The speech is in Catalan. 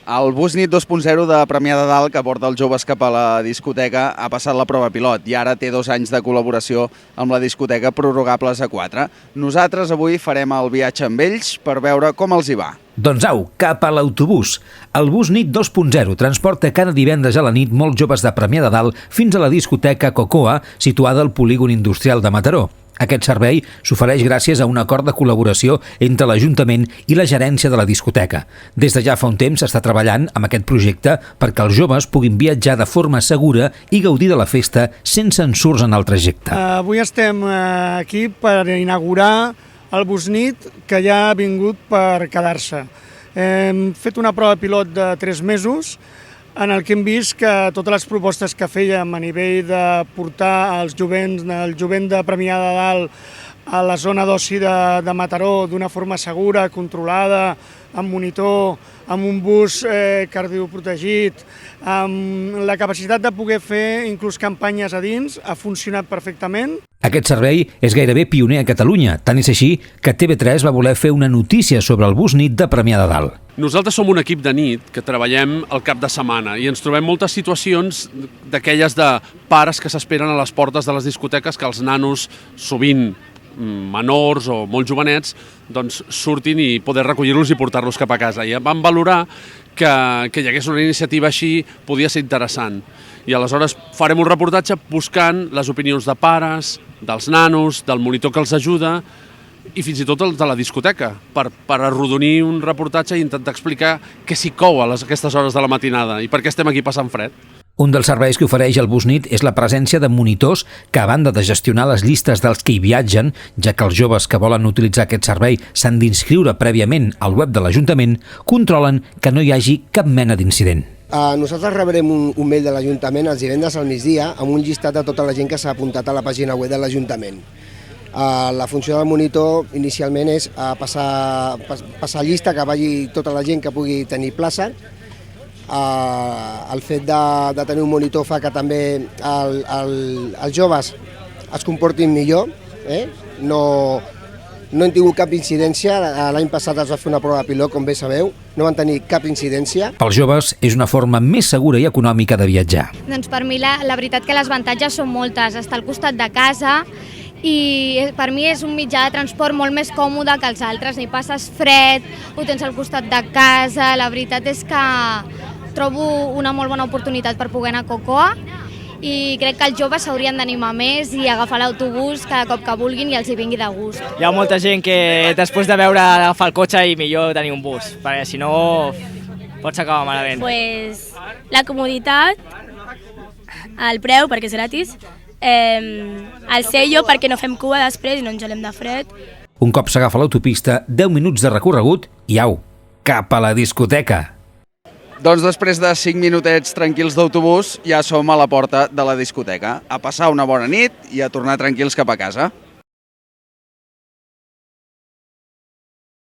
El Busnit 2.0 de Premià de Dalt, que porta els joves cap a la discoteca, ha passat la prova pilot i ara té 2 anys de col·laboració amb la discoteca prorrogables a 4. Nosaltres avui farem el viatge amb ells per veure com els hi va. Doncs au, cap a l'autobús. El Busnit 2.0 transporta cada divendres a la nit molts joves de Premià de Dalt fins a la discoteca Cocoa, situada al polígon industrial de Mataró. Aquest servei s'ofereix gràcies a un acord de col·laboració entre l'Ajuntament i la gerència de la discoteca. Des de ja fa un temps s'està treballant amb aquest projecte perquè els joves puguin viatjar de forma segura i gaudir de la festa sense ensurts en el trajecte. Avui estem aquí per inaugurar el Busnit, que ja ha vingut per quedar-se. Hem fet una prova pilot de 3 mesos en el que hem vist que totes les propostes que fèiem a nivell de portar el jovent de Premià de Dalt a la zona d'oci de Mataró d'una forma segura, controlada, amb monitor, amb un bus cardioprotegit, amb la capacitat de poder fer inclús campanyes a dins, ha funcionat perfectament. Aquest servei és gairebé pioner a Catalunya, tant és així que TV3 va voler fer una notícia sobre el Busnit de Premià de Dalt. Nosaltres som un equip de nit que treballem el cap de setmana i ens trobem moltes situacions d'aquelles de pares que s'esperen a les portes de les discoteques que els nanos, sovint menors o molt jovenets, doncs surtin i poder recollir-los i portar-los cap a casa. I vam valorar que hi hagués una iniciativa així, podia ser interessant. I aleshores farem un reportatge buscant les opinions de pares, dels nanos, del monitor que els ajuda i fins i tot el de la discoteca, per arrodonir un reportatge i intentar explicar què s'hi cou a aquestes hores de la matinada i per què estem aquí passant fred. Un dels serveis que ofereix el Busnit és la presència de monitors que, a banda de gestionar les llistes dels que hi viatgen, ja que els joves que volen utilitzar aquest servei s'han d'inscriure prèviament al web de l'Ajuntament, controlen que no hi hagi cap mena d'incident. Nosaltres rebrem un mail de l'Ajuntament els divendres al migdia amb un llistat de tota la gent que s'ha apuntat a la pàgina web de l'Ajuntament. La funció del monitor inicialment és passar llista, que vagi tota la gent que pugui tenir plaça. El fet de tenir un monitor fa que també els joves es comportin millor. No hem tingut cap incidència. L'any passat es va fer una prova pilot, com bé sabeu, no van tenir cap incidència. Pels joves és una forma més segura i econòmica de viatjar. Doncs per mi la veritat que les avantatges són moltes. Està al costat de casa i per mi és un mitjà de transport molt més còmode que els altres. Ni passes fred, ho tens al costat de casa. La veritat és que trobo una molt bona oportunitat per poder anar a Cocoa i crec que els joves s'haurien d'animar més i agafar l'autobús cada cop que vulguin i els hi vingui de gust. Hi ha molta gent que després de veure agafar el cotxe i millor tenir un bus, perquè si no pots acabar malament. Pues la comoditat, el preu perquè és gratis, el sello perquè no fem cua després i no ens gelem de fred. Un cop s'agafa l'autopista, 10 minuts de recorregut i au, cap a la discoteca. Doncs després de 5 minutets tranquils d'autobús ja som a la porta de la discoteca. A passar una bona nit i a tornar tranquils cap a casa.